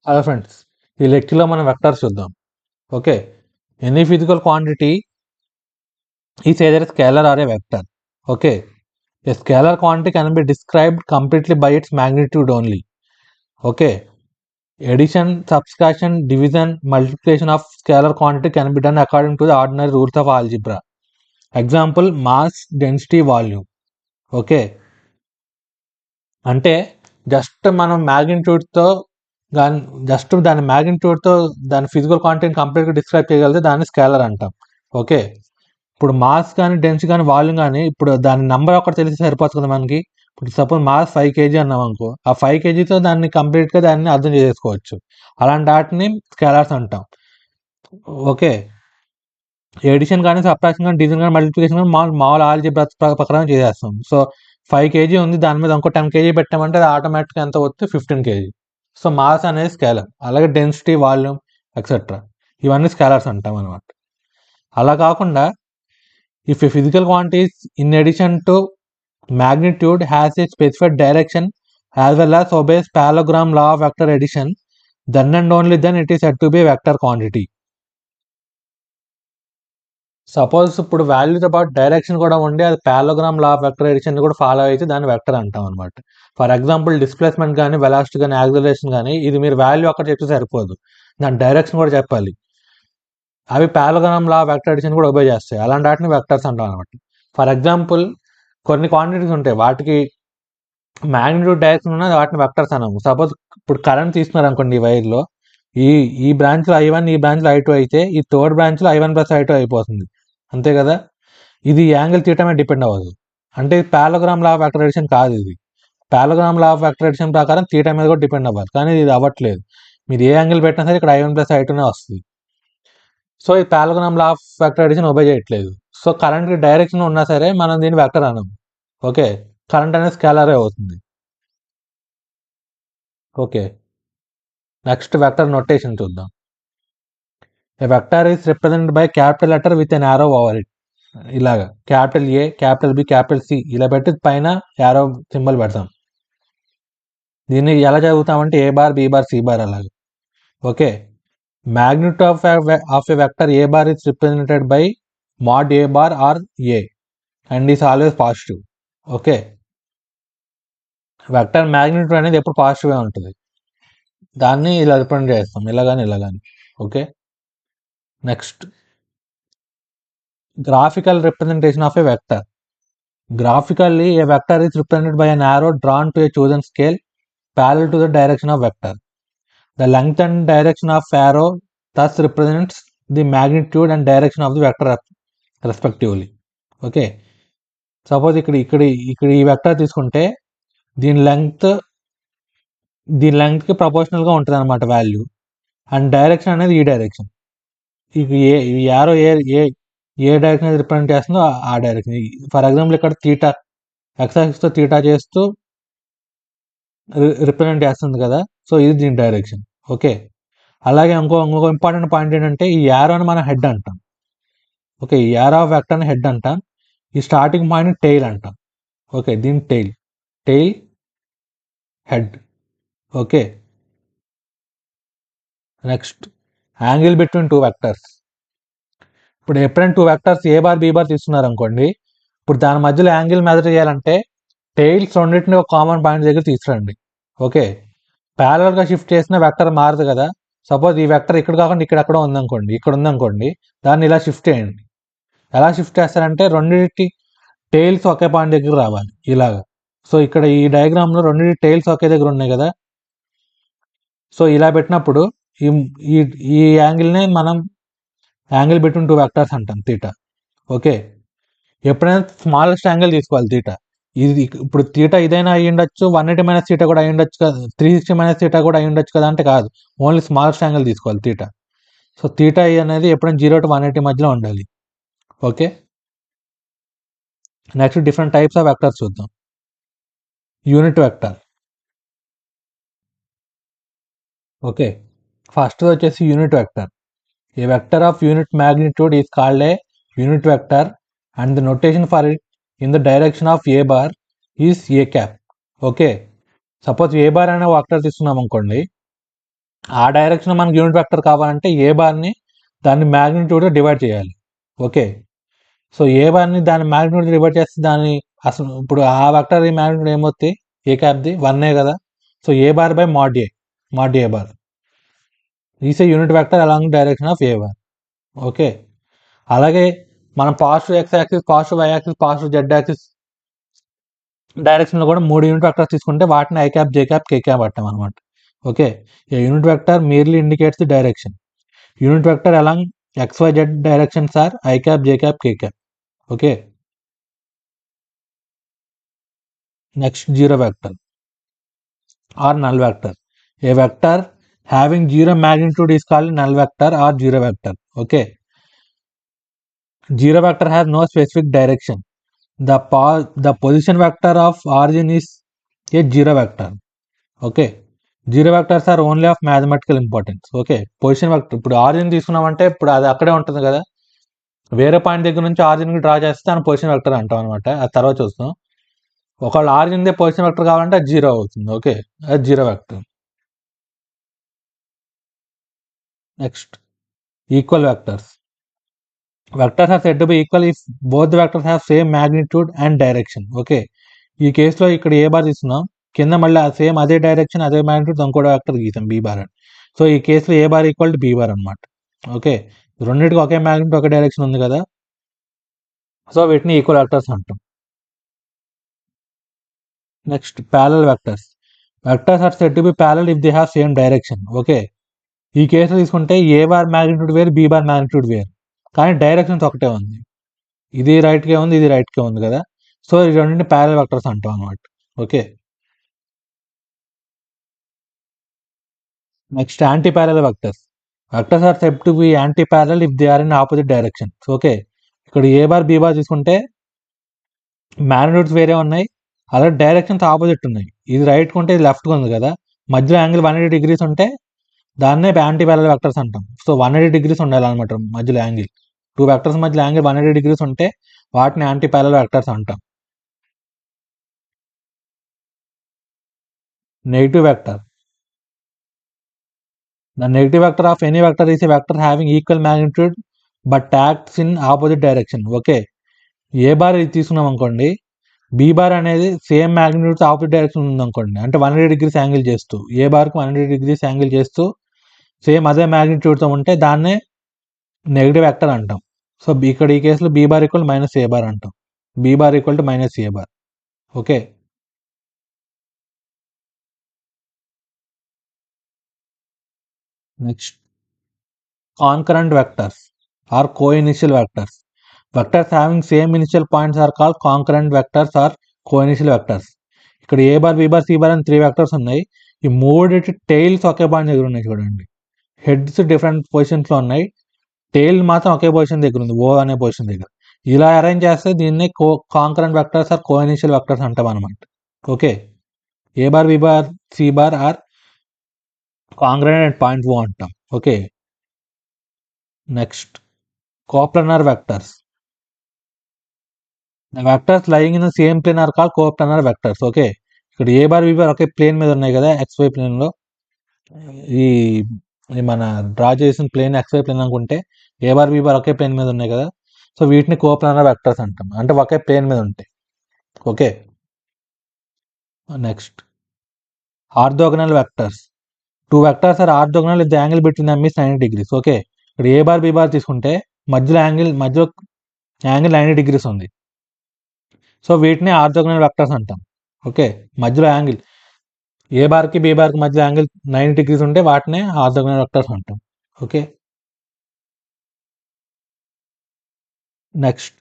Hello friends, ఈ లెక్చర్లో మనం వెక్టర్స్ చూద్దాం. Okay, any physical quantity is either scalar or a vector. Okay, a scalar quantity can be described completely by its magnitude only. Okay, addition, subtraction, division, multiplication of scalar quantity can be done according to the ordinary rules of algebra. Example, mass, density, volume. Okay, అంటే just మనం మ్యాగ్నిట్యూడ్తో దాని దాని మ్యాగ్నిట్యూడ్తో దాని physical క్వాంటిటీని కంప్లీట్గా describe చేయగలిగితే దాన్ని scalar అంటాం. ఓకే, ఇప్పుడు మాస్ కానీ డెన్సిటీ కానీ వాల్యూమ్ కానీ ఇప్పుడు దాని నెంబర్ ఒకటి తెలిసి సరిపోతుంది కదా మనకి. ఇప్పుడు సపోజ్ మాస్ 5 kg అన్నాం అనుకో, ఆ 5 kgతో దాన్ని కంప్లీట్గా దాన్ని అర్థం చేసుకోవచ్చు. అలాంటి వాటిని స్కేలర్స్ అంటాం. ఓకే, ఎడిషన్ కానీ సబ్ట్రాక్షన్ కానీ డివిజన్ కానీ మల్టిప్లికేషన్ కానీ మామూలు ఆల్జీబ్రా ప్రకారం చేసేస్తాం. సో 5 kg ఉంది, దాని మీద ఇంకో 10 kg పెట్టామంటే అది ఆటోమేటిక్గా ఎంత వస్తే 15 kg. సో మాస్ అనేది స్కేలర్. అలాగే డెన్సిటీ, వాల్యూమ్ ఎక్సెట్రా ఇవన్నీ స్కేలర్స్ అంటాం అనమాట. అలా కాకుండా if a physical quantity is in addition to magnitude has a specified direction as well as obeys parallelogram law of vector addition, then and only then it is said to be a vector quantity. Suppose ఇప్పుడు వాల్యూతో పాటు direction కూడా ఉండి అది parallelogram law of vector addition కూడా follow అయితే దాన్ని vector అంటాం అనమాట. ఫర్ ఎగ్జాంపుల్ డిస్ప్లేస్మెంట్ కానీ, వెలాసిటీ కానీ, యాక్సిలరేషన్ కానీ, ఇది మీరు వాల్యూ అక్కడ చెప్తే సరిపోదు, దాని డైరెక్షన్ కూడా చెప్పాలి. అవి పారలోగ్రామ్ లా వెక్టర్ ఎడిషన్ కూడా ఒబే చేస్తాయి. అలాంటి వాటిని వెక్టర్స్ అంటాం అనమాట. ఫర్ ఎగ్జాంపుల్ కొన్ని క్వాంటిటీస్ ఉంటాయి, వాటికి మ్యాగ్నిట్యూడ్ డైరెక్షన్ ఉన్నది, వాటిని వెక్టర్స్ అన్నాము. సపోజ్ ఇప్పుడు కరెంట్ తీసుకున్నారు అనుకోండి, ఈ వైర్లో ఈ బ్రాంచ్లో I1, ఈ బ్రాంచ్లో I2 అయితే ఈ థర్డ్ బ్రాంచ్లో I1 + I2 అయిపోతుంది, అంతే కదా. ఇది యాంగిల్ తీటా మీద డిపెండ్ అవ్వదు. అంటే parallelogram law of vector addition కాదు. ఇది parallelogram law of vector addition ప్రకారం తీటా మీద కూడా డిపెండ్ అవ్వాలి, కానీ ఇది అవ్వట్లేదు. మీరు ఏ యాంగిల్ పెట్టినా సరే ఇక్కడ I1 + I2 వస్తుంది. సో ఈ parallelogram law of vector addition obey చేయట్లేదు. సో కరెంట్కి డైరెక్షన్ ఉన్నా సరే మనం దీన్ని వెక్టర్ అన్నాం. ఓకే, కరెంట్ అనేది స్కేలరే అవుతుంది. ఓకే, నెక్స్ట్ వెక్టర్ నొటేషన్ చూద్దాం. A vector is represented by capital letter with an arrow over it. ఇలాగా capital A, capital B, capital C ఇలా పెట్టి పైన యారో సింబల్ పెడతాం. దీన్ని ఎలా చదువుతామంటే A bar, B bar, C bar అలాగా. Okay, magnitude of a vector A bar is represented by mod A bar or A and is always positive. Okay, vector magnitude అనేది ఎప్పుడు పాజిటివ్గా ఉంటుంది, దాన్ని ఇలా రిప్రజెంట్ చేస్తాం, ఇలాగాని. Okay, next graphical representation of A vector. Graphically, a vector is represented by an arrow drawn to a chosen scale parallel to the direction of vector. The length and direction of arrow thus represents the magnitude and direction of the vector respectively. Okay, suppose ఇక్కడ ఈ vector తీసుకుంటే దీని లెంగ్త్కి ప్రపోర్షనల్గా ఉంటుంది అనమాట value, and direction అనేది ఈ direction. ఈ arrow ఏ direction అయితే రిప్రజెంట్ చేస్తుందో ఆ డైరెక్షన్. ఫర్ ఎగ్జాంపుల్ ఇక్కడ తీటా, ఎక్స్ తీటా చేస్తూ రిప్రజెంట్ చేస్తుంది కదా, సో ఇది దీని డైరెక్షన్. ఓకే, అలాగే ఇంకో ఇంపార్టెంట్ పాయింట్ ఏంటంటే ఈ యారోని మనం హెడ్ అంటాం. ఓకే, ఈ యారో ఆఫ్ వెక్టర్ని హెడ్ అంటాం. ఈ స్టార్టింగ్ పాయింట్ టెయిల్ అంటాం. ఓకే, దీని tail head. Okay, next angle between two vectors. ఇప్పుడు ఎప్పుడైనా two vectors A bar, B bar తీసుకున్నారు అనుకోండి, ఇప్పుడు దాని మధ్యలో యాంగిల్ మెజర్ చేయాలంటే టెయిల్స్ రెండింటిని ఒక కామన్ పాయింట్ దగ్గర తీసుకురండి. ఓకే, ప్యారలల్గా షిఫ్ట్ చేసిన వెక్టర్ మారదు కదా. సపోజ్ ఈ వెక్టర్ ఇక్కడ కాకుండా ఇక్కడ ఉందనుకోండి, ఇక్కడ ఉందనుకోండి, దాన్ని ఇలా షిఫ్ట్ చేయండి. ఎలా షిఫ్ట్ చేస్తారంటే రెండింటి టెయిల్స్ ఒకే పాయింట్ దగ్గర రావాలి, ఇలాగా. సో ఇక్కడ ఈ డయాగ్రామ్లో రెండింటి టెయిల్స్ ఒకే దగ్గర ఉన్నాయి కదా. సో ఇలా పెట్టినప్పుడు ఈ యాంగిల్నే మనం యాంగిల్ బిట్వీన్ టూ వెక్టర్స్ అంటాం, తీటా. ఓకే, ఎప్పుడైనా స్మాలెస్ట్ యాంగిల్ తీసుకోవాలి తీటా. ఇది ఇప్పుడు తీటా ఇదైనా అయ్యి ఉండొచ్చు, 180 - తీటా కూడా అయ్యి ఉండొచ్చు కదా, 360 - తీటా కూడా అయ్యి ఉండొచ్చు కదా, అంటే కాదు, ఓన్లీ స్మాలెస్ట్ యాంగిల్ తీసుకోవాలి తీటా. సో తీటా అనేది ఎప్పుడైనా 0 to 180 మధ్యలో ఉండాలి. Okay, next different types of vectors చూద్దాం. Unit vector. ఓకే, ఫస్ట్ వచ్చేసి unit vector. A vector of unit magnitude is called a unit vector and the notation for it in the direction of A bar is A cap. Okay, suppose A bar అనే vector తీసుకున్నాం అనుకోండి, ఆ direction మనకి unit vector కావాలంటే ఏ బార్ని దాన్ని మ్యాగ్నిట్యూడ్గా divide చేయాలి. Okay, so ఏ బార్ని దాని magnitude divide చేస్తే దాని అసలు ఇప్పుడు ఆ వెక్టర్ మ్యాగ్నిట్యూడ్ ఏమవుతుంది, ఏ క్యాప్ది 1 కదా. So a bar by mod a bar is a unit vector along direction of a bar. Okay, అలాగే మనం positive x axis, positive y axis, positive z axis డైరెక్షన్లో కూడా 3 యూనిట్ వెక్టర్స్ తీసుకుంటే వాటిని i cap, J cap, k cap అంటాం అనమాట. Okay, a unit vector merely indicates the direction. Unit vector along xyz directions are I cap, j cap, k cap. Okay, next zero vector or null vector. A vector having zero magnitude is called null vector or zero vector. Okay, zero vector has no specific direction. The position vector of origin is a zero vector. Okay, zero vectors are only of mathematical importance. Okay, position vector ఇప్పుడు origin తీసుకున్నామంటే ఇప్పుడు అది అక్కడే ఉంటుంది కదా, వేరే point దగ్గర నుంచి ఆరిజిన్కి డ్రా చేస్తే దాని పొజిషన్ వెక్టర్ అంటాం అనమాట. అది తర్వాత చూస్తాం. ఒకవేళ ఆరిజిన్దే పొజిషన్ వెక్టర్ కావాలంటే అది జీరో అవుతుంది. ఓకే, అది zero vector. Next equal vectors. Vectors are said to be equal if both the vectors have same magnitude and direction. Okay, ఈ కేసులో ఇక్కడ ఏ బార్ తీసుకున్నాం, కింద మళ్ళీ సేమ్ అదే డైరెక్షన్ అదే మ్యాగ్నిట్యూడ్ ఇంకోటి వెక్టర్ గీసాం బీ బార్ అని. సో ఈ కేసులో A bar equal to B bar అనమాట. ఓకే, రెండింటికి ఒకే మ్యాగ్నిట్యూడ్ ఒకే డైరెక్షన్ ఉంది కదా, సో వీటిని ఈక్వల్ వెక్టర్స్ అంటాం. Next parallel vectors. Vectors are said to be parallel if they have same direction. Okay, ఈ కేసులో తీసుకుంటే ఏ బార్ మ్యాగ్నిట్యూడ్ వేరు, బీ బార్ మ్యాగ్నిట్యూడ్ వేరు, కానీ డైరెక్షన్స్ ఒకటే ఉంది. ఇది రైట్కే ఉంది, ఇది రైట్కే ఉంది కదా, సో ఈ రెండింటిని ప్యారలల్ వెక్టర్స్ అంటాం అనమాట. Okay, next anti parallel vectors. Vectors are said to be anti parallel if they are in opposite direction. Okay, ఇక్కడ ఏ బార్ బీ బార్ తీసుకుంటే మ్యాగ్నిట్యూడ్స్ వేరే ఉన్నాయి, అలాగే డైరెక్షన్స్ ఆపోజిట్ ఉన్నాయి. ఇది రైట్ ఉంటే ఇది లెఫ్ట్గా ఉంది కదా, మధ్యలో యాంగిల్ 180 degrees ఉంటే దాన్నే యాంటీ ప్యారలల్ వెక్టర్స్ అంటాం. సో 180 degrees ఉండాలి అనమాట మధ్యలో యాంగిల్. టూ వెక్టర్స్ మధ్యలో యాంగిల్ 180 degrees ఉంటే వాటిని యాంటీ ప్యారలల్ వెక్టర్స్ అంటాం. Negative vector. The negative vector of any vector is a vector having equal magnitude but acts in opposite direction. Okay, A bar ఇది తీసుకున్నాం అనుకోండి, బీ బార్ అనేది same magnitude opposite direction ఉందనుకోండి, అంటే 180 degrees angle చేస్తూ, ఏ బార్కి 180 degrees angle చేస్తూ same అదే మ్యాగ్నిట్యూడ్తో ఉంటే దాన్నే నెగిటివ్ వెక్టర్ అంటాం. సో ఇక్కడ ఈ కేసులో be bar equal minus A bar అంటాం. Be bar equal to minus A bar. Okay, next concurrent vectors or co-initial vectors. Vectors having same initial points are called concurrent vectors or co-initial vectors. ఇక్కడ ఏ bar, be bar, C bar అని 3 vectors ఉన్నాయి. ఈ మూడిటి tiles ఒకే point దగ్గర ఉన్నాయి చూడండి. Heads different పొజిషన్స్లో ఉన్నాయి, tile మాత్రం ఒకే position దగ్గర ఉంది, ఓ అనే పొజిషన్ దగ్గర. ఇలా అరేంజ్ చేస్తే దీన్ని concurrent vectors or co-initial vectors అంటాం అనమాట. Okay, A bar, be bar, C bar are concurrent at point O అంటాం. Okay, next coplanar vectors. The vectors lying in the same plane are called coplanar vectors. Okay, ఇక్కడ ఏ bar, be bar okay plane మీద ఉన్నాయి కదా, XY ప్లేన్లో. ఈ మన draw చేసిన plane XY plane అనుకుంటే A bar, be bar okay plane మీద ఉన్నాయి కదా, సో వీటిని కోప్లానర్ వెక్టర్స్ అంటాం, అంటే ఒకే ప్లేన్ మీద ఉంటాయి. Okay, next orthogonal vectors. Two vectors are orthogonal if the angle between them is 90 degrees. Okay, ఇక్కడ ఏ బార్, బీ బార్ తీసుకుంటే మధ్యలో యాంగిల్ 90 degrees ఉంది, సో వీటిని ఆర్థోగనల్ వెక్టర్స్ అంటాం. ఓకే, మధ్యలో యాంగిల్ ఏ బార్కి, బీ బార్కి మధ్యలో యాంగిల్ 90 degrees ఉంటే వాటినే ఆర్థోగనల్ వెక్టర్స్ అంటాం. Okay, next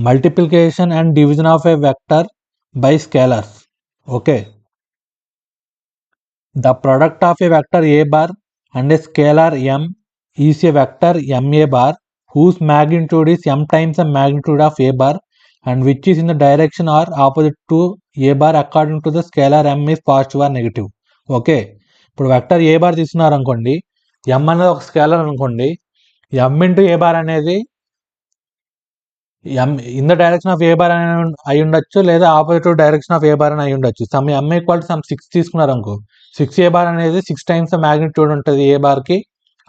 multiplication and division of A vector by scalars. Okay, the product of A vector A bar and A scalar m is a vector ma bar whose magnitude is m times the magnitude of a bar and which is in the direction or opposite to a bar according to the scalar m is positive or negative. Okay, ఇప్పుడు vector A bar తీసుకున్నారు అనుకోండి, m అనేది ఒక scalar అనుకోండి, m into ఏ bar అనేది m in the direction of a bar అని అయి ఉండొచ్చు, లేదా opposite direction of a bar అని అయి ఉండొచ్చు. Some m equal to some 6 తీసుకున్నారు అనుకో, 6a బార్ అనేది 6 టైమ్స్ మ్యాగ్నిట్యూడ్ ఉంటుంది ఏ బార్కి,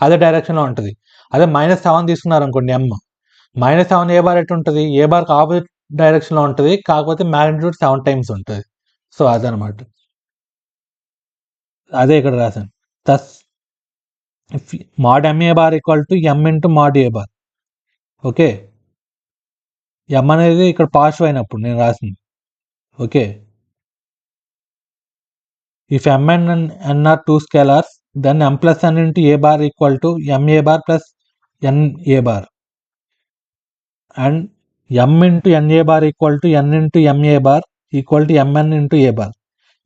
అదే డైరెక్షన్లో ఉంటుంది. అదే -7 తీసుకున్నారు అనుకోండి m, -7 ఏ బార్ ఎట్టు ఉంటుంది, ఏ బార్కి ఆపోజిట్ డైరెక్షన్లో ఉంటుంది, కాకపోతే మ్యాగ్నిట్యూడ్ 7 టైమ్స్ ఉంటుంది. సో అదనమాట, అదే ఇక్కడ రాశాను. thus mod ma bar equal to m into mod a bar. Okay, m అనేది ఇక్కడ పాజిటివ్ అయినప్పుడు నేను రాసింది. Okay, if m and n are two scalars, then m plus n into a bar equal to ma bar plus n a bar, and m into na bar equal to n into ma bar equal to mn into a bar.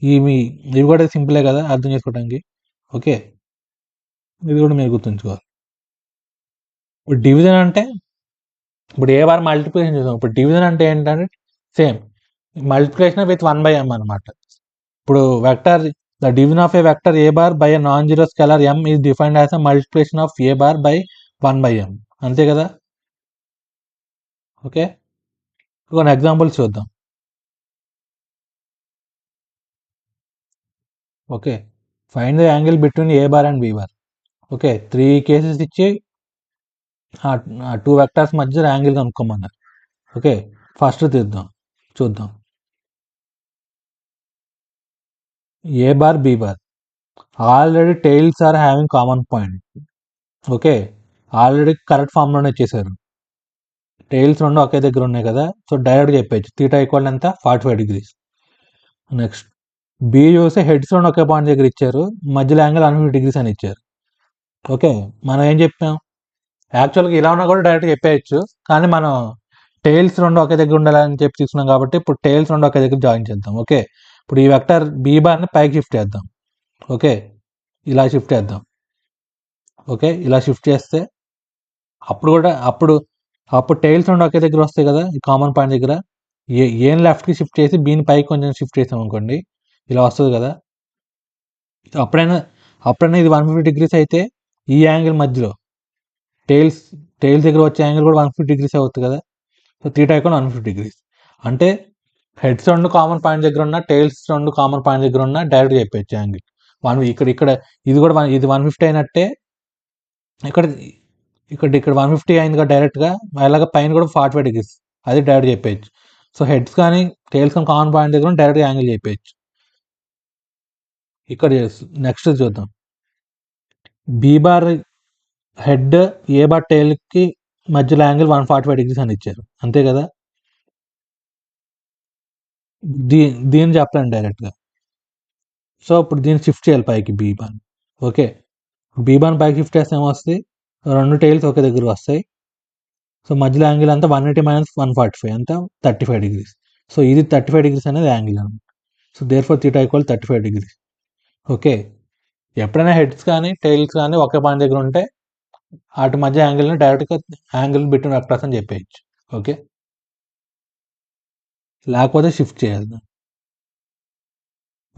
ఇవి కూడా సింపులే కదా అర్థం చేసుకోవడానికి. Okay, ఇది కూడా మీరు గుర్తుంచుకోవాలి. ఇప్పుడు డివిజన్ అంటే, ఇప్పుడు ఏ బార్ మల్టిప్లికేషన్ చూసాం, ఇప్పుడు డివిజన్ అంటే ఏంటంటే సేమ్ మల్టిప్లికేషన్ విత్ 1/m అనమాట. ఇప్పుడు vector, the division of a vector a bar by a non-zero scalar m is defined as a multiplication of a bar by 1/m. అంతే కదా. ఓకే, కొన్ని examples చూద్దాం. Okay, find the angle between a bar and b bar. Okay, 3 cases ఇచ్చి ఆ 2 vectors మధ్య angle కనుక్కోమన్నారు. Okay, first చూద్దాం. A bar B bar already tails are having common point. Okay, already correct ఫామ్లోనే చేశారు, tails రెండు ఒకే దగ్గర ఉన్నాయి కదా, సో డైరెక్ట్గా చెప్పచ్చు తీటా ఈక్వల్ ఎంత 45 degrees. నెక్స్ట్ బి చూస్తే హెడ్స్ రెండు ఒకే పాయింట్ దగ్గర ఇచ్చారు, మధ్యలో యాంగిల్ 150 degrees అని ఇచ్చారు. ఓకే, మనం ఏం చెప్పాం, యాక్చువల్గా ఇలా ఉన్నా కూడా డైరెక్ట్గా చెప్పేయచ్చు, కానీ మనం టైల్స్ రెండు ఒకే దగ్గర ఉండాలని చెప్పి తీసుకున్నాం కాబట్టి ఇప్పుడు టైల్స్ రెండు ఒకే దగ్గర జాయిన్ చేద్దాం. ఓకే, ఇప్పుడు ఈ వెక్టర్ బి బార్ని పైకి షిఫ్ట్ చేద్దాం. ఓకే, ఇలా షిఫ్ట్ చేద్దాం. ఓకే, ఇలా షిఫ్ట్ చేస్తే అప్పుడు టైల్స్ రెండు ఒకే దగ్గర వస్తాయి కదా, ఈ కామన్ పాయింట్ దగ్గర. ఏం లెఫ్ట్కి షిఫ్ట్ చేసి బీని పైకి కొంచెం షిఫ్ట్ చేసాం అనుకోండి, ఇలా వస్తుంది కదా. అప్పుడైనా ఇది 150 degrees అయితే ఈ యాంగిల్ మధ్యలో టైల్స్ దగ్గర వచ్చే యాంగిల్ కూడా 150 degrees అవుతుంది కదా. So theta equal 150 degrees. అంటే హెడ్స్ రెండు కామన్ పాయింట్ దగ్గర ఉన్న, టైల్స్ రెండు కామన్ పాయింట్ దగ్గర ఉన్న డైరెక్ట్గా చెప్పచ్చు యాంగిల్ ఇక్కడ ఇది కూడా ఇది 150 అయినట్టే, ఇక్కడ 150 అయింది కదా డైరెక్ట్గా, అలాగే పైన కూడా 45 degrees, అది డైరెక్ట్ చెప్పేయచ్చు. సో హెడ్స్ కానీ టైల్స్ కానీ కామన్ పాయింట్ దగ్గర డైరెక్ట్గా యాంగిల్ చెప్పేయచ్చు. ఇక్కడ నెక్స్ట్ చూద్దాం. B bar head A bar టైల్కి మధ్యలో యాంగిల్ 145 degrees అని ఇచ్చారు, అంతే కదా. దీన్ని చెప్పలేను డైరెక్ట్గా, సో ఇప్పుడు దీన్ని షిఫ్ట్ చేయాలి పైకి బీ బార్. ఓకే, బీ బార్ని పైకి షిఫ్ట్ చేస్తే ఏమొస్తుంది, రెండు టైల్స్ ఒకే దగ్గర వస్తాయి. సో మధ్యలో యాంగిల్ అంతా 180 - 145 అంతా 35 degrees. సో ఇది 35 degrees అనేది యాంగిల్ అనమాట. So therefore theta equal 35 degrees. Okay, ఎప్పుడైనా హెడ్స్ కానీ టైల్స్ కానీ ఒకే పాయింట్ దగ్గర ఉంటే వాటి మధ్య యాంగిల్ని డైరెక్ట్గా యాంగిల్ బిట్వీన్ వెక్టర్స్ అని చెప్పేయచ్చు. ఓకే, లేకపోతే షిఫ్ట్ చేయాలి.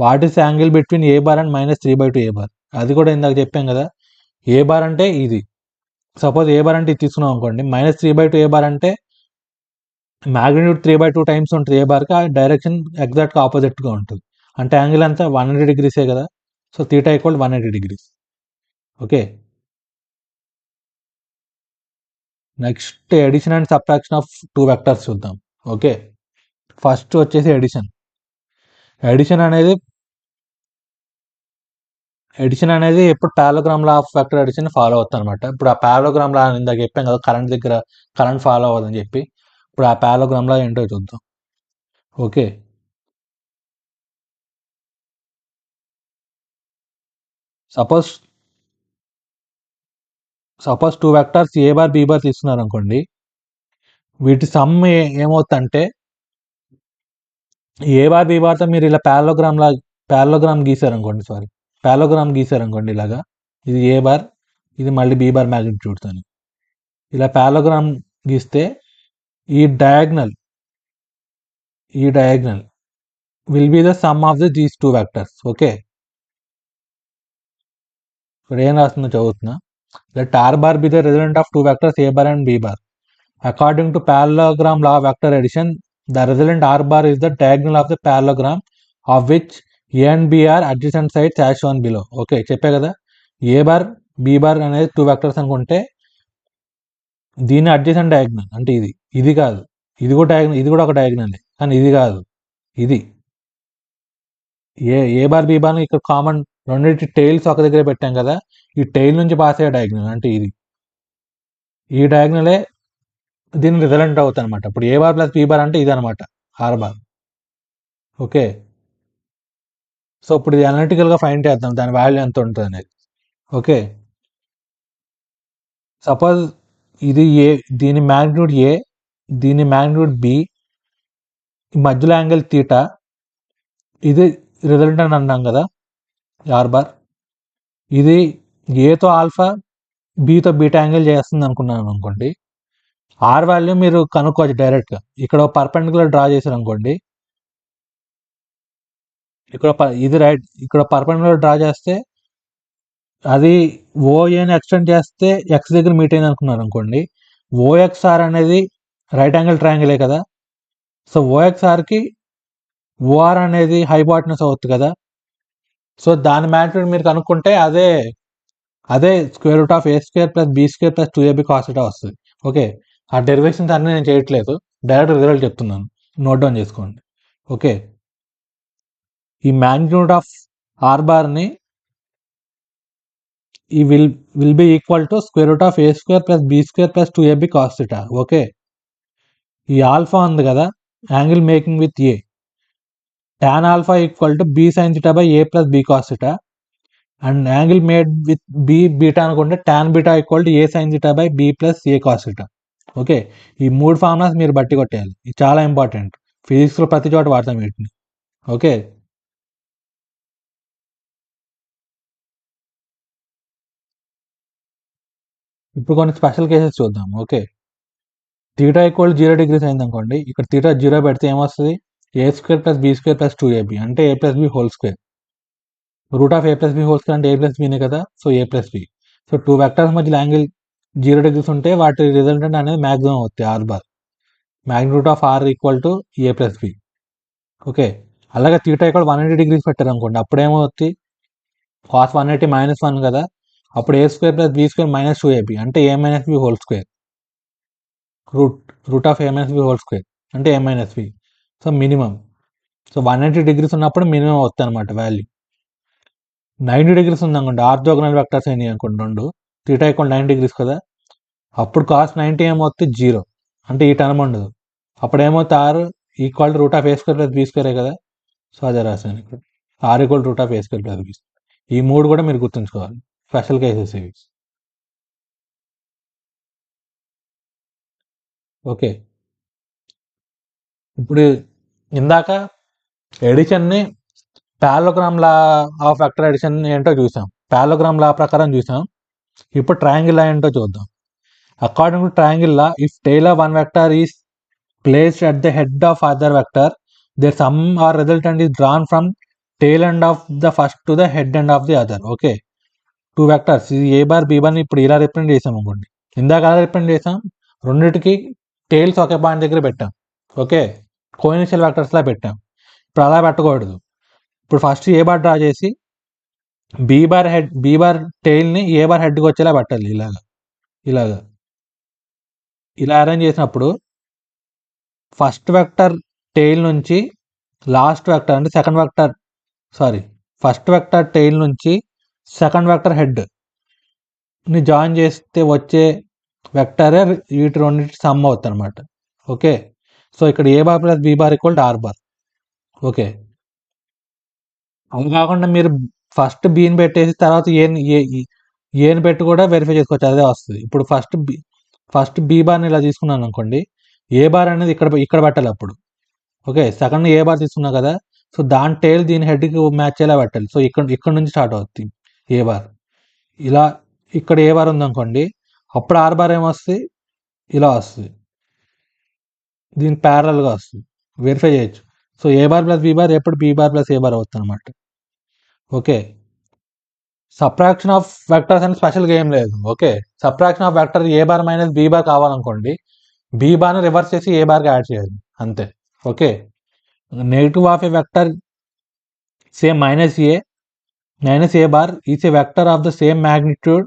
What is angle between a bar and -3/2 A bar, అది కూడా ఇందాక చెప్పాం కదా. ఏ బార్ అంటే ఇది, సపోజ్ ఏ బార్ అంటే ఇది తీసుకున్నాం అనుకోండి, -3/2 ఏ బార్ అంటే మ్యాగ్నిట్యూడ్ 3/2 టైమ్స్ ఉంటుంది ఏ బార్కి, ఆ డైరెక్షన్ ఎగ్జాక్ట్గా ఆపోజిట్గా ఉంటుంది. అంటే యాంగిల్ అంతా 180 degrees కదా. So theta equal 180 degrees. Okay, next addition and subtraction of 2 vectors చూద్దాం. ఓకే, ఫస్ట్ వచ్చేసి ఎడిషన్ అనేది ఎప్పుడు parallelogram law of vector addition follow అవుతుంది అనమాట. ఇప్పుడు ఆ పారాగ్రామ్ లా ఇందాక చెప్పాం కదా, కరెంట్ దగ్గర కరెంట్ ఫాలో అవ్వదని చెప్పి, ఇప్పుడు ఆ పారాగ్రామ్ లా ఏంటో చూద్దాం. Okay, suppose 2 vectors a bar B bar తీసుకున్నారు అనుకోండి, వీటి సమ్ ఏమవుతుందంటే ఏ బార్ బి బార్తో మీరు ఇలా పారాగ్రామ్ గీసారనుకోండి ఇలాగా, ఇది ఏ బార్, ఇది మళ్ళీ బి బార్ మ్యాగ్నిట్యూడ్స్ అని ఇలా పారాగ్రామ్ గీస్తే ఈ diagonal will be the sum of these 2 vectors. Okay, ఇక్కడ ఏం రాస్తుందో చదువుతున్నా. Let R bar be the result of 2 vectors a bar and b bar. According to parallelogram law of vector addition, the resultant r bar is the diagonal of the parallelogram of which a and b are adjacent sides as shown below. Okay, చెప్పే కదా, A bar B bar అనేది 2 vectors అనుకుంటే దీని adjacent diagonal అంటే ఇది కాదు, ఇది కూడా ఒక డయాగ్నలే, కానీ ఇది కాదు, ఇది ఏ బార్ బి బార్ ఇక్కడ కామన్ రెండింటి టైల్స్ ఒక దగ్గర పెట్టాం కదా, ఈ టైల్ నుంచి పాస్ అయ్యే డయాగ్నల్ అంటే ఈ డయాగ్నలే దీని రిజల్ట్ అవుతుంది అనమాట. ఇప్పుడు ఏ బార్ ప్లస్ బి బార్ అంటే ఇది అనమాట, ఆర్ బార్. ఓకే, సో ఇప్పుడు ఇది అనలిటికల్గా ఫైండ్ చేద్దాం దాని వాల్యూ ఎంత ఉంటుంది అనేది. ఓకే, సపోజ్ ఇది దీని మ్యాగ్నిట్యూడ్ ఏ, దీని మ్యాగ్నిట్యూడ్ బి, మధ్యలో యాంగిల్ తీటా, ఇది రిజల్ట్ అని అన్నాం కదా ఆర్ బార్. ఇది ఏతో ఆల్ఫా, బితో బీటా యాంగిల్ చేస్తుంది అనుకున్నాను అనుకోండి, ఆర్ వాల్యూ మీరు కనుక్కోవచ్చు డైరెక్ట్గా. ఇక్కడ పర్పెండిక్యులర్ డ్రా చేశారు అనుకోండి, ఇది రైట్, ఇక్కడ పర్పెండిక్యులర్ డ్రా చేస్తే అది ఓఏని ఎక్స్టెండ్ చేస్తే ఎక్స్ దగ్గర మీట్ అయింది అనుకున్నారు అనుకోండి, ఓఎక్స్ఆర్ అనేది రైట్ యాంగిల్ ట్రయాంగిలే కదా, సో ఓఎక్స్ఆర్కి ఓఆర్ అనేది హైపాటనస్ అవుతుంది కదా, సో దాని మ్యాగ్నిట్యూడ్ మీరు కనుక్కుంటే అదే square root of A square plus B square plus 2ab cos θ వస్తుంది. ఓకే, ఆ డెరివేషన్స్ అన్నీ నేను చేయట్లేదు, డైరెక్ట్ రిజల్ట్ చెప్తున్నాను, నోట్ డౌన్ చేసుకోండి. ఓకే, ఈ మ్యాగ్నిట్యూడ్ ఆఫ్ ఆర్ బార్ని ఈ will be equal to square root of A square plus B square plus 2ab cos θ. Okay, ఈ ఆల్ఫా ఉంది కదా, angle making with A, tan alpha equal to B sin θ by A plus B cos θ, and angle made with B beta అనుకుంటే tan beta equal to A sin θ by B plus A cos θ. Okay, ఈ 3 formulas మీరు బట్టి కొట్టేయాలి, ఇది చాలా important, ఫిజిక్స్లో ప్రతి చోట వాడతాం వీటిని. ఓకే, ఇప్పుడు కొన్ని స్పెషల్ కేసెస్ చూద్దాం. ఓకే, తీటా ఈక్వల్ 0 degrees అయింది అనుకోండి, ఇక్కడ తీటా 0 పెడితే ఏమొస్తుంది, A square plus B square plus 2ab అంటే A plus B whole square. Root of A plus B whole square అంటే ఏ ప్లస్ బినే కదా, so A plus B. So 2 vectors మధ్యలో యాంగిల్ 0 degrees ఉంటే వాటి రిజల్టెంట్ అనేది మ్యాక్సిమం అవుతుంది R bar, magnitude of R equal to A plus B. Okay, అలాగే theta equal 180 degrees పెట్టారు అనుకోండి, అప్పుడేమవుతుంది, కాస్ 180 -1 కదా, అప్పుడు A square plus B square minus 2ab అంటే A minus B whole square, root of A minus B whole square అంటే A minus B. So minimum, so 180 degrees ఉన్నప్పుడు minimum అవుతుంది అనమాట వాల్యూ. 90 degrees ఉందనుకోండి, ఆర్థోగోనల్ వెక్టర్స్ అయినాయి అనుకోండి రెండు, theta equal 90 degrees కదా, అప్పుడు కాస్ 90 ఏమవుతుంది 0, అంటే ఈ టర్మ్ ఉండదు, అప్పుడు ఏమవుతుంది R equal to root of A square plus B స్క్వేరే కదా, సో అదే రాశాను ఇక్కడ, R equal root of A square plus B. ఈ 3 కూడా మీరు గుర్తుంచుకోవాలి, స్పెషల్ కేసెస్ ఇవి. ఓకే, ఇప్పుడు ఇందాక ఎడిషన్ని పాలోగ్రామ్ లా ఆఫ్ వెక్టర్ ఎడిషన్ ఏంటో చూసాం, పాలోగ్రామ్ లా ప్రకారం చూసాం. ఇప్పుడు ట్రయాంగిల్ లా ఏంటో చూద్దాం. According to triangle law, if tail of one vector is placed at the head of other vector, their sum or resultant is drawn from tail end of the first to the head end of the other. Okay, 2 vectors, ఇది ఏ bar B బార్ని ఇప్పుడు ఇలా represent చేసాం అనుకోండి, ఇందాక అలా represent చేసాం, రెండింటికి tiles ఒకే point దగ్గర పెట్టాం. ఓకే, కోయినిషియల్ వెక్టర్స్లా పెట్టాం, ఇప్పుడు అలా పెట్టకూడదు. ఇప్పుడు ఫస్ట్ ఏ బార్ డ్రా చేసి బి బార్ టైల్ని ఏ బార్ హెడ్కి వచ్చేలా పెట్టాలి, ఇలాగా ఇలా అరేంజ్ చేసినప్పుడు ఫస్ట్ వెక్టర్ టైల్ నుంచి లాస్ట్ వెక్టర్ అంటే ఫస్ట్ వెక్టర్ టైల్ నుంచి సెకండ్ వెక్టర్ హెడ్ని జాయిన్ చేస్తే వచ్చే వెక్టరే వీటి రెండింటి సమ్ అవుతుంది అనమాట. ఓకే, సో ఇక్కడ ఏ bar plus B bar equal to R bar. Okay, అవి కాకుండా మీరు ఫస్ట్ బీని పెట్టేసి తర్వాత ఏని పెట్టి కూడా వెరిఫై చేసుకోవచ్చు, అదే వస్తుంది. ఇప్పుడు ఫస్ట్ బి బార్ని ఇలా తీసుకున్నాను అనుకోండి, ఏ బార్ అనేది ఇక్కడ పెట్టాలి అప్పుడు. ఓకే, సెకండ్ ఏ బార్ తీసుకున్నా కదా, సో దాని టైల్ దీని హెడ్కి మ్యాచ్ అయ్యేలా పెట్టాలి. సో ఇక్కడ నుంచి స్టార్ట్ అవుతుంది ఏ బార్, ఇలా ఇక్కడ ఏ బార్ ఉందనుకోండి, అప్పుడు ఆర్ బార్ ఏమొస్తుంది, ఇలా వస్తుంది, దీని ప్యారల్గా వస్తుంది, వెరిఫై చేయొచ్చు. So a bar plus B bar ఎప్పుడు బి బార్ ప్లస్ ఏ బార్ అవుతుంది అనమాట. ఓకే, సబ్ట్రాక్షన్ ఆఫ్ వెక్టర్స్ అని స్పెషల్గా ఏం లేదు. Okay, subtraction of vector A bar minus B bar కావాలనుకోండి, బి బార్ని రివర్స్ చేసి ఏ బార్కి యాడ్ చేయాలి అంతే. Okay, negative of A vector say minus a bar is a vector of the same magnitude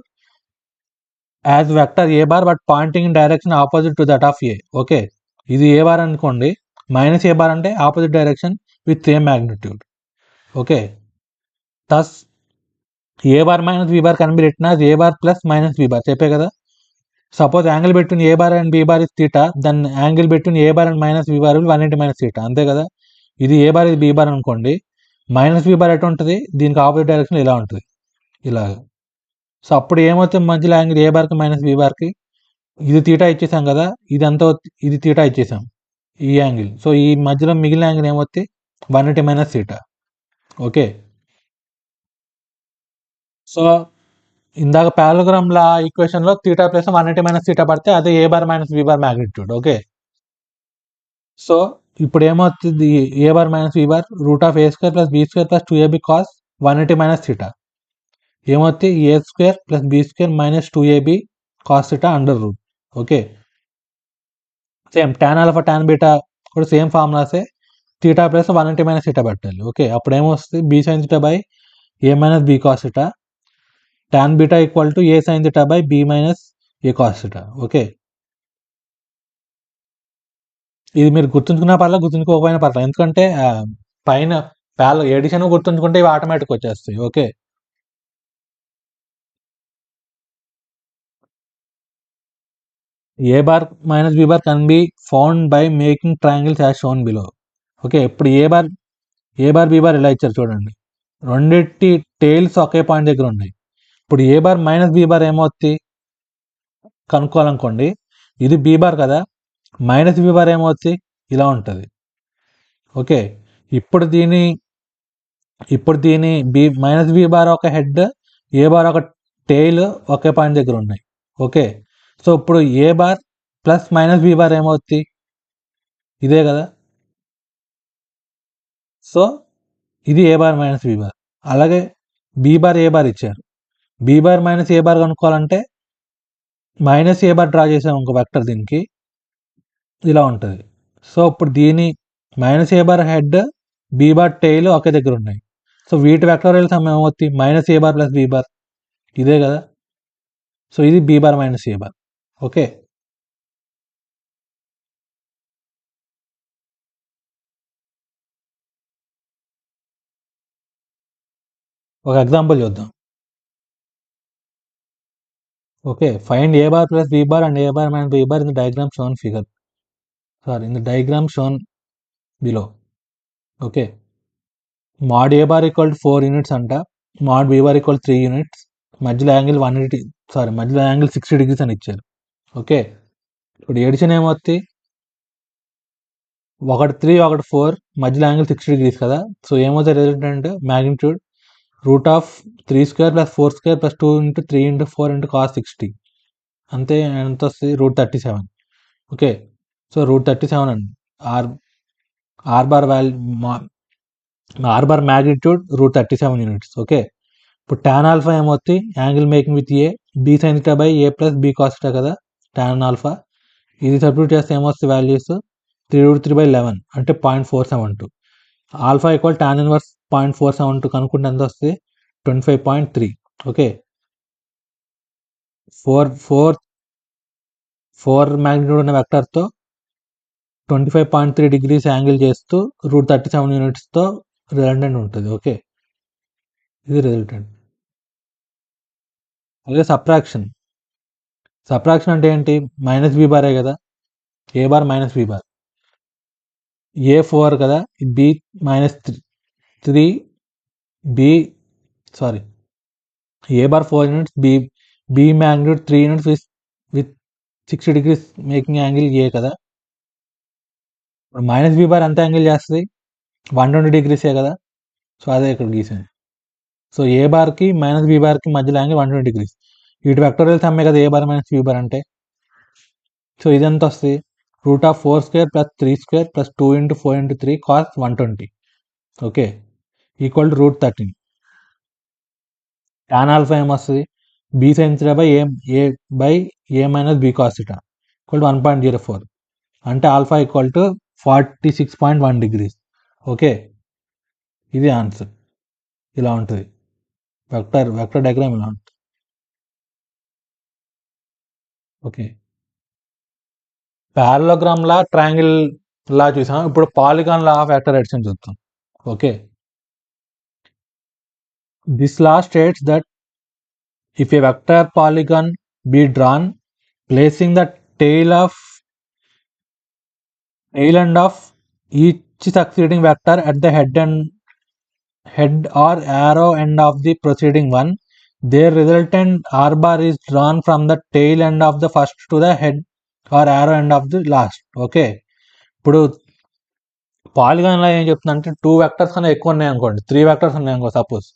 as vector a bar but pointing in direction opposite to that of a. Okay, ఇది ఏ bar అనుకోండి, minus ఏ bar అంటే opposite direction with same magnitude. Okay, thus a bar minus B bar can be written as a bar plus minus B bar. చెప్పే కదా, suppose angle between a bar and b bar is theta, then angle between a bar and minus B bar will 180 minus theta. అంతే కదా, ఇది ఏ bar ఇది B bar అనుకోండి, minus B bar ఎటు ఉంటుంది, దీనికి ఆపోజిట్ డైరెక్షన్ ఇలా ఉంటుంది, ఇలాగ. సో అప్పుడు ఏమవుతుంది, మధ్యలో యాంగిల్ ఏ బార్కి మైనస్ బి బార్కి ఇది తీటా ఇచ్చేసాం కదా, ఇదంతా ఇది తీటా ఇచ్చేసాం ఈ యాంగిల్. సో ఈ మధ్యలో మిగిలిన యాంగిల్ ఏమవుతుంది, 180 మైనస్ థీటా. ఓకే, సో ఇందాక పారాగ్రామ్ లా ఈక్వేషన్ లో థీటా ప్లస్ 180 మైనస్ థీటా పడితే అదే A bar minus B bar magnitude. Okay, so ఇప్పుడు ఏమవుతుంది, A bar minus B bar root of A square plus B square plus 2ab cos 180 minus theta ఏమవుతుంది, A square plus B square minus 2ab cos theta under root. Okay, same tan alpha tan beta కూడా same ఫార్ములాసే, theta plus 180 minus theta పెట్టాలి. Okay, అప్పుడు ఏమొస్తుంది, B sine theta by A minus B cos theta tan beta equal to a sine theta by b minus a cos theta. Okay, ఇది మీరు గుర్తుంచుకున్నా పర్లేదు, గుర్తుంచుకోకపోయినా పర్లేదు, ఎందుకంటే పైన ఎడిషన్ గుర్తుంచుకుంటే ఇవి ఆటోమేటిక్ వచ్చేస్తాయి. Okay, A bar minus B bar can be found by making triangles as shown below. Okay, ఇప్పుడు ఏ బార్ బి బార్ ఇలా ఇచ్చారు చూడండి, రెండింటి టైల్స్ ఒకే పాయింట్ దగ్గర ఉన్నాయి. ఇప్పుడు ఏ బార్ మైనస్ బి బార్ ఏమవుతుంది కనుక్కోవాలనుకోండి, ఇది బి బార్ కదా, మైనస్ బి బార్ ఏమవుతుంది ఇలా ఉంటుంది. ఓకే, ఇప్పుడు దీని బి మైనస్ బి బార్ ఒక హెడ్, ఏ బార్ ఒక టైల్ ఒకే పాయింట్ దగ్గర ఉన్నాయి. ఓకే, సో ఇప్పుడు ఏ bar plus minus B bar ఏమవుతుంది, ఇదే కదా, సో ఇది ఏ బార్ మైనస్ బి బార్. అలాగే బి బార్ ఏ బార్ ఇచ్చారు, బి బార్ మైనస్ ఏ బార్ కనుక్కోవాలంటే మైనస్ ఏ బార్ డ్రా చేసాం ఇంకో వెక్టర్, దీనికి ఇలా ఉంటుంది. సో ఇప్పుడు దీని మైనస్ ఏ bar head, B bar tail ఒకే దగ్గర ఉన్నాయి. సో వీటి వెక్టోరియల్ సమ్ ఏమవుతుంది, మైనస్ ఏ బార్ ప్లస్ బి బార్, ఇదే కదా, సో ఇది బి బార్ మైనస్ ఏ బార్. ఓకే, ఒక ఎగ్జాంపుల్ చూద్దాం. Okay, find A bar plus B bar and A bar minus B bar in the diagram shown figure, in the diagram shown below. Okay, mod a bar equal to 4 units అంట, mod b bar equal 3 units, మధ్యలో angle 180 మధ్యలో angle 60 degrees అని ఇచ్చారు. Okay, ఇప్పుడు edition ఏమవుతుంది, 1 3 1 4 మధ్యలో angle 60 degrees కదా, so ఏమవుతుంది resultant magnitude root of 3 square plus 4 square plus 2 into 3 into 4 into cos 60, అంతే ఎంత వస్తుంది, రూట్ 37. ఓకే, సో రూట్ 37 అండి, R bar magnitude root 37 units. Okay, ఇప్పుడు టాన్ ఆల్ఫా ఏమవుతుంది, angle making with A B sine theta by A plus B cos theta కదా tan alpha, ఇది substitute చేస్తే ఏమొస్తుంది వాల్యూస్ 3√3/11 అంటే 0.472. ఆల్ఫా ఈక్వల్ టాన్ ఇన్వర్స్ 0.472 కనుక్కుంటే ఎంత వస్తుంది, 25.3. ఓకే, 4 మ్యాగ్నిట్యూడ్ ఉన్న వెక్టర్తో 25.3 డిగ్రీస్ యాంగిల్ చేస్తూ రూట్ 37 యూనిట్స్తో రిజల్టెంట్ ఉంటుంది. ఓకే, ఇది రిజల్టెంట్. అదే సబ్ట్రాక్షన్ అంటే ఏంటి, మైనస్ బి బారే కదా, A bar minus B bar, A 4 కదా, B minus 3 A bar 4 units, B magnitude 3 units with 60 degrees making angle A కదా, మైనస్ బి బార్ ఎంత యాంగిల్ చేస్తుంది, 120 డిగ్రీసే కదా, సో అదే ఇక్కడ గీసింది. సో ఏ బార్కి మైనస్ బి బార్కి మధ్యలో యాంగిల్ 120 డిగ్రీస్, వీటి వెక్టోరియల్ సమ్మే కదా A bar minus B bar అంటే. సో ఇదంతా వస్తుంది root of 4 square plus 3 square plus 2 into 4 into 3 cos 120. Okay, equal to root 13. Tan alpha ఏమొస్తుంది, B sine theta by A minus B cos theta equal to 1.04 అంటే alpha equal to 46.1 degrees. Okay, ఇది answer. ఇలా ఉంటుంది. Vector diagram ఇలా ఉంటుంది. Okay, parallelogram లా, triangle law చూసాం. ఇప్పుడు polygon law of vector addition చూద్దాం. Okay, this law states that if a vector polygon be drawn placing the tail end of each succeeding vector at the head or arrow end of the preceding one, their resultant r bar is drawn from the tail end of the first to the head or arrow end of the last. Okay, ఇప్పుడు పాలిగాన్లో ఏం చెప్తుందంటే 2 vectors కన్నా ఎక్కువ ఉన్నాయి అనుకోండి, 3 vectors ఉన్నాయి అనుకో suppose,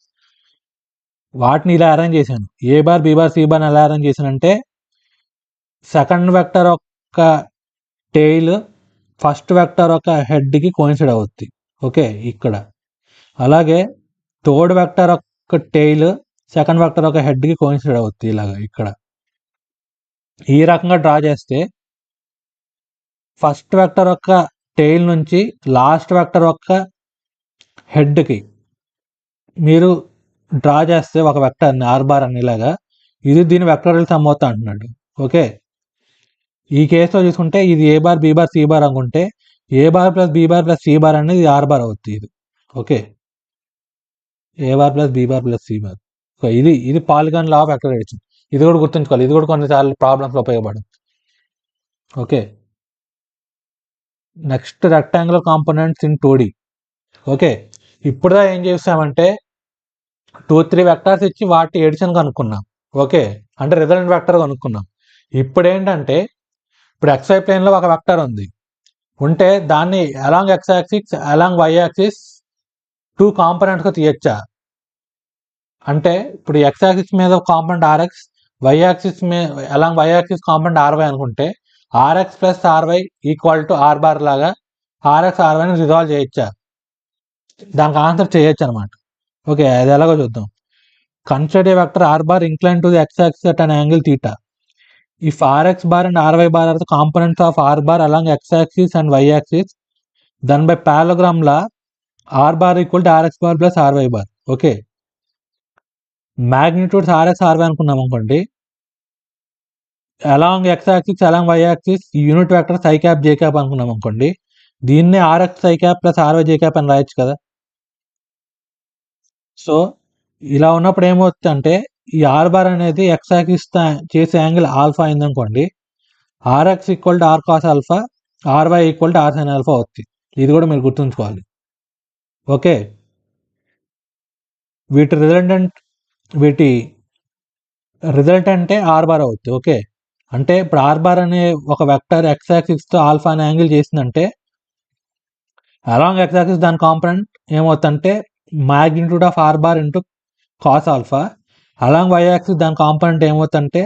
వాటిని ఇలా అరేంజ్ చేశాను. A bar, B bar, C bar ఎలా అరేంజ్ చేశానంటే సెకండ్ వెక్టర్ ఒక టెయిల్ ఫస్ట్ వెక్టర్ ఒక హెడ్కి కోయిన్సైడ్ అవుద్ది. ఓకే, ఇక్కడ అలాగే థర్డ్ వెక్టర్ ఒక టెయిల్ సెకండ్ వెక్టర్ ఒక హెడ్కి కోయిన్సైడ్ అవుద్ది. ఇలాగా ఇక్కడ ఈ రకంగా డ్రా చేస్తే ఫస్ట్ వెక్టర్ ఒక టెయిల్ నుంచి లాస్ట్ వెక్టర్ ఒక హెడ్కి మీరు డ్రా చేస్తే ఒక వెక్టర్ని ఆర్ బార్ అని ఇలాగా, ఇది దీని వెక్టోరియల్ సమ్ అవుతా అంటున్నాడు. ఓకే, ఈ కేసులో చూసుకుంటే ఇది ఏ bar, B bar, C bar అనుకుంటే A bar plus B bar plus C bar అనేది ఆర్ బార్ అవుతుంది ఇది. ఓకే, ఏ bar plus B bar plus C bar. ఇది polygon law of vector addition. ఇది కూడా గుర్తుంచుకోవాలి, ఇది కూడా కొన్నిసార్లు ప్రాబ్లమ్స్లో ఉపయోగపడుతుంది. Okay, next rectangular components in 2D. Okay, ఇప్పుడుదా ఏం చేసామంటే 2-3 వెక్టర్స్ ఇచ్చి వాటి ఎడిషన్ కనుక్కున్నాం. ఓకే, అంటే రిజల్ట్ వెక్టర్ కనుక్కున్నాం. ఇప్పుడు ఏంటంటే ఇప్పుడు XY ప్లేన్లో ఒక వెక్టర్ ఉంది ఉంటే దాన్ని along X axis along Y axis 2 కాంపోనెంట్స్గా తీయచ్చా అంటే, ఇప్పుడు X యాక్సిస్ మీద కాంపోనెంట్ RX, Y యాక్సిస్ మీద along Y axis component RY అనుకుంటే RX plus RY equal to R bar లాగా RX RYని రిజాల్వ్ చేయొచ్చా? దానికి ఆన్సర్ చేయొచ్చు అనమాట. ఓకే, అది ఎలాగో చూద్దాం. Consider A vector R bar inclined to the X axis at an angle theta. If RX bar and RY bar are the components of R bar along X axis and Y axis, then by parallelogram law, R bar equal to RX bar plus RY bar. Okay, magnitudes RX RY అనుకున్నాం అనుకోండి, along X axis along Y axis unit vector i cap J cap అనుకున్నాం అనుకోండి, దీన్నే RX i cap plus RY J cap అని రాయొచ్చు కదా. So ఇలా ఉన్నప్పుడు ఏమవుతుంది అంటే ఈ ఆర్ బార్ అనేది ఎక్స్ యాక్సిస్ చేసే యాంగిల్ ఆల్ఫా అయిందనుకోండి, RX equal to R cos alpha, RY equal to R sine alpha అవుతుంది. ఇది కూడా మీరు గుర్తుంచుకోవాలి. ఓకే, వీటి రిజల్ట్ అంటే ఆర్ బార్ అవుతుంది. ఓకే, అంటే ఇప్పుడు ఆర్ బార్ అనే ఒక వెక్టర్ ఎక్స్ యాక్సిస్తో ఆల్ఫా అనే యాంగిల్ చేసిందంటే అలాంగ్ ఎక్స్ యాక్సిస్ దాని కాంపోనెంట్ ఏమవుతుందంటే magnitude of R bar into cos alpha, along Y axis దాని కాంపోనెంట్ ఏమవుతుందంటే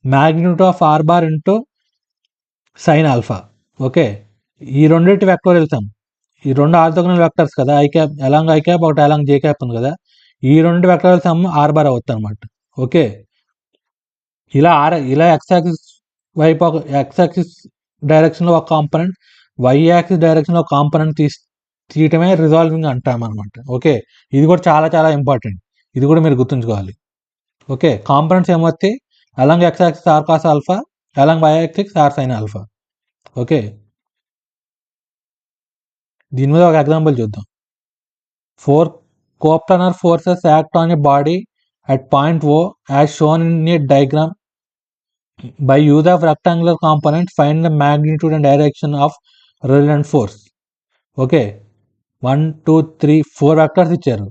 magnitude of R bar into sine alpha. Okay, ఈ రెండింటి వెక్టోరియల్ సమ్, ఈ రెండు ఆర్థోగోనల్ వెక్టర్స్ కదా, I cap along I cap ఒకటి అలాంగ్ జే క్యాప్ ఉంది కదా, ఈ రెండు వెక్టోరియల్ సమ్ ఆర్ బార్ అవుతుంది అనమాట. ఓకే, ఇలా ఎక్స్ యాక్సిస్ వైపు ఒక ఎక్స్ యాక్సిస్ డైరెక్షన్లో ఒక కాంపోనెంట్, వై యాక్సిస్ డైరెక్షన్లో ఒక కాంపోనెంట్ తీయటమే రిజాల్వింగ్ అంటాం అనమాట. ఓకే, ఇది కూడా చాలా చాలా ఇంపార్టెంట్, ఇది కూడా మీరు గుర్తుంచుకోవాలి. ఓకే, కాంపోనెంట్స్ ఏమవుతాయి, along X axis R cos alpha, along Y axis R sine alpha. Okay, దీని మీద ఒక ఎగ్జాంపుల్ చూద్దాం. 4 coplanar forces act on a body at point O as shown in a diagram. By use of rectangular components, find the magnitude and direction of resultant force. Okay, 1 2 3 4 vectors ఇచ్చారు.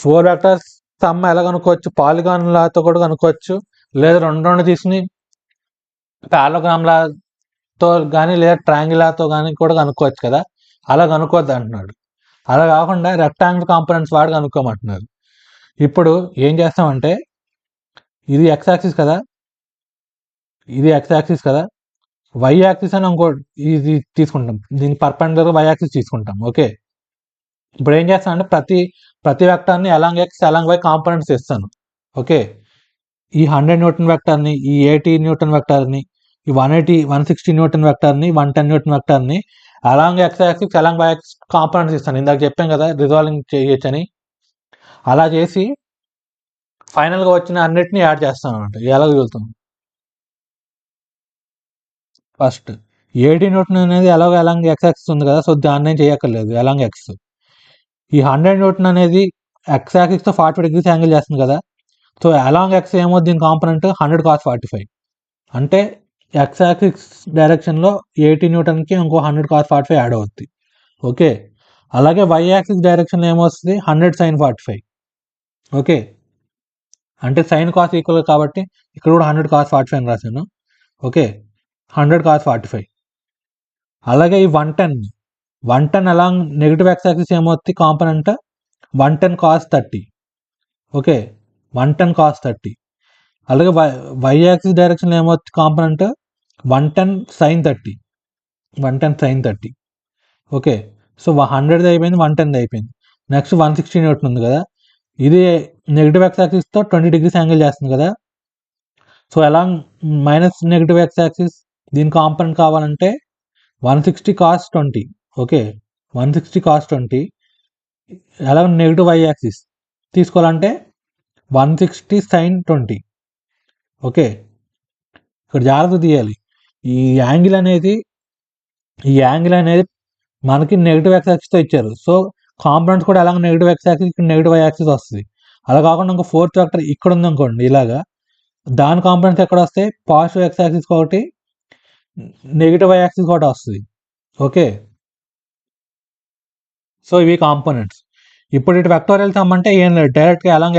4 vectors some ఎలా కనుక్కోవచ్చు, polygon లాతో కూడా కనుక్కోవచ్చు, లేదా రెండు తీసుకుని parallelogram లాతో కానీ లేదా ట్రయాంగిల్ లాతో కానీ కూడా కనుక్కోవచ్చు కదా. అలా కనుక్కోవద్దు అంటున్నాడు. అలా కాకుండా రెక్టాంగిల్ కాంపోనెంట్స్ వాడు కనుక్కోమంటున్నారు. ఇప్పుడు ఏం చేస్తామంటే ఇది ఎక్స్ యాక్సిస్ కదా, ఇది ఎక్స్ యాక్సిస్ కదా, వై యాక్సిస్ అని ఇంకో ఇది తీసుకుంటాం, దీన్ని పర్పెండిక్యులర్ వై యాక్సిస్ తీసుకుంటాం. ఓకే, ఇప్పుడు ఏం చేస్తానంటే ప్రతి వెక్టర్ని along X along Y components ఇస్తాను. ఓకే, ఈ 100 న్యూటన్ వెక్టర్ని, ఈ 80 న్యూటన్ వెక్టర్ని, ఈ 160 న్యూటన్ వెక్టర్ని, 110 న్యూటన్ వెక్టర్ని along X axis along Y axis components ఇస్తాను. ఇందాక చెప్పాం కదా రిజాల్వింగ్ చేయొచ్చని. అలా చేసి ఫైనల్గా వచ్చిన అన్నిటిని యాడ్ చేస్తాం అనమాట. ఎలా చూద్దాం. ఫస్ట్ 80 న్యూటన్ అనేది ఎలాగో ఎలాంగ్ ఎక్స్ యాక్సిస్ ఉంది కదా, సో దాన్ని ఏం చేయక్కర్లేదు. ఎలాంగ్ ఎక్స్ ఈ 100 న్యూటన్ అనేది ఎక్స్ యాక్సిస్తో 45 డిగ్రీస్ యాంగిల్ చేస్తుంది కదా, సో అలాంగ్ ఎక్స్ ఏమో దీని కాంపనెంట్ 100 cos 45. అంటే ఎక్స్ యాక్సిస్ డైరెక్షన్లో 80 న్యూటన్కి ఇంకో 100 cos 45 యాడ్ అవుద్ది. ఓకే, అలాగే వై యాక్సిస్ డైరెక్షన్లో ఏమొస్తుంది 100 sin 45. ఓకే, అంటే సైన్ కాస్ ఈక్వల్ కాబట్టి ఇక్కడ కూడా 100 cos 45 అని రాశాను. Okay, 100 cos 45. అలాగే ఈ 110 అలాంగ్ నెగిటివ్ ఎక్స్ యాక్సిస్ ఏమవుతుంది కాంపనెంట్ 110 cos 30. Okay, 110 cos 30. అలాగే వై యాక్సిస్ డైరెక్షన్లో ఏమవుతుంది component 110 sin 30. 110 sin 30. Okay, so 100 అయిపోయింది, 110 అయిపోయింది. నెక్స్ట్ 160 న్యూటన్ ఉంది కదా, ఇది నెగిటివ్ ఎక్స్ యాక్సిస్తో 20 డిగ్రీస్ యాంగిల్ చేస్తుంది కదా, so along minus negative X axis దీని కాంపనెంట్ కావాలంటే 160 cos 20. Okay, 160 cos 20. అలాగే నెగిటివ్ వై యాక్సిస్ తీసుకోవాలంటే 160 sin 20. ఓకే, ఇక్కడ జాగ్రత్త తీయాలి. ఈ యాంగిల్ అనేది మనకి నెగిటివ్ ఎక్స్ యాక్సిస్తో ఇచ్చారు, సో కాంపనెంట్స్ కూడా అలాగే నెగిటివ్ ఎక్స్ యాక్సిస్, ఇక్కడ నెగిటివ్ వై యాక్సిస్ వస్తుంది. అలా కాకుండా ఇంకో ఫోర్త్ వెక్టర్ ఇక్కడ ఉంది అనుకోండి ఇలాగా, దాని కాంపనెంట్స్ ఎక్కడ వస్తాయి పాజిటివ్ ఎక్స్ యాక్సిస్ ఒకటి, నెగిటివ్ వై యాక్సిస్ ఒకటి వస్తుంది. ఓకే, సో ఇవి కాంపోనెంట్స్. ఇప్పుడు ఇటు వెక్టోరియల్ సమ్ అంటే ఏం లేదు, డైరెక్ట్గా అలాంగ్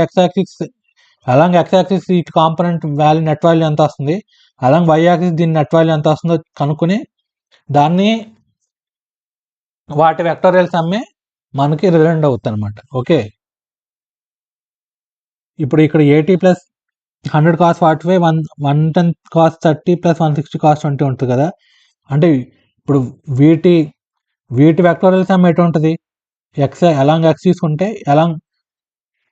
ఎక్స్ యాక్సిస్ ఇటు కాంపోనెంట్ వాల్యూ నెట్ వాల్యూ ఎంత వస్తుంది, అలాంగ్ వై యాక్సిస్ దీని నెట్ వాల్యూ ఎంత వస్తుందో కనుక్కొని దాన్ని వాటి వెక్టోరియల్ సమ్మే మనకి రిజల్ట్ అవుతుంది అనమాట. ఓకే, ఇప్పుడు ఇక్కడ 80 plus 100 cos 45 110 cos 30 plus 160 cos 20 ఉంటుంది కదా, అంటే ఇప్పుడు వీటి వెక్టోరియల్ సమ్ ఎటు ఉంటుంది, ఎక్స్ అలాంగ్ ఎక్స్ తీసుకుంటే అలాంగ్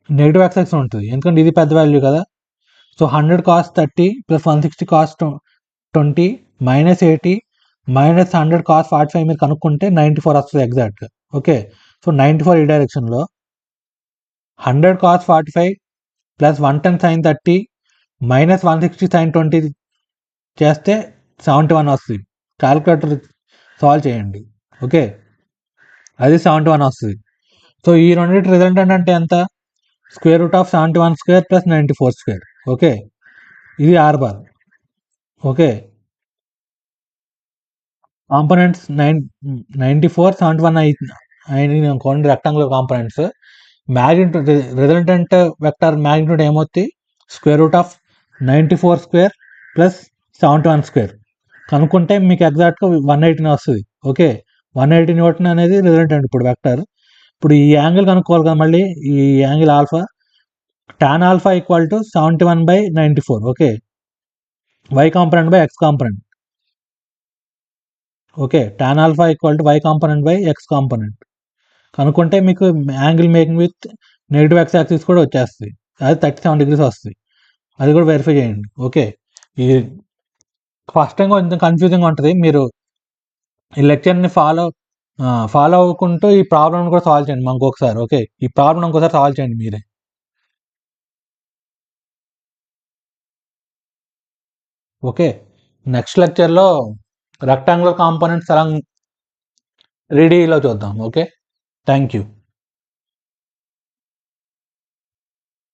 నెగిటివ్ ఎక్స్ యాక్సిస్ ఉంటుంది, ఎందుకంటే ఇది పెద్ద వాల్యూ కదా. So 100 cos 30 plus 160 cos 20 minus 80 minus 100 cos 45 మీరు కనుక్కుంటే 94 వస్తుంది ఎగ్జాక్ట్గా. ఓకే, సో 94 ఈ డైరెక్షన్లో 100 cos 45 plus 110 sin 30 minus 160 sin 20 చేస్తే 71 వస్తుంది. క్యాలిక్యులేటర్ సాల్వ్ చేయండి. ఓకే, అది 71 వస్తుంది. సో ఈ రెండింటి రిజల్టెంట్ అంటే ఎంత, square root of 71 square plus 94 square. Okay, ఇది ఆర్ బార్. ఓకే, కాంపోనెంట్స్ 94 71 అయిన అనుకోండి rectangular components. Magnitude resultant vector magnitude ఏమవుతుంది square root of 94 square plus 71 square కనుక్కుంటే మీకు ఎగ్జాక్ట్గా 180 వస్తుంది. ఓకే, 180 న్యూటన్ అనేది రిజల్టెంట్ ఇప్పుడు వెక్టర్. ఇప్పుడు ఈ యాంగిల్ కనుక్కోవాలి కదా, మళ్ళీ ఈ యాంగిల్ alpha, tan alpha equal to 71/94. ఓకే, Y component by X component. Okay, tan alpha equal to Y component by X component కనుక్కుంటే మీకు angle making with negative X axis కూడా వచ్చేస్తుంది, అది 37 డిగ్రీస్ వస్తుంది. అది కూడా వెరిఫై చేయండి. ఓకే, ఈ ఫస్ట్ టైం కొంచెం కన్ఫ్యూజింగ్ ఉంటుంది, మీరు ఈ లెక్చర్ని ఫాలో అవ్వకుంటూ ఈ ప్రాబ్లమ్ కూడా సాల్వ్ చేయండి మనకు ఒకసారి. ఓకే, ఈ ప్రాబ్లం ఇంకోసారి సాల్వ్ చేయండి మీరే. ఓకే, నెక్స్ట్ లెక్చర్లో రెక్టాంగులర్ కాంపోనెంట్స్ అలా 3Dలో చూద్దాం. Okay, thank you.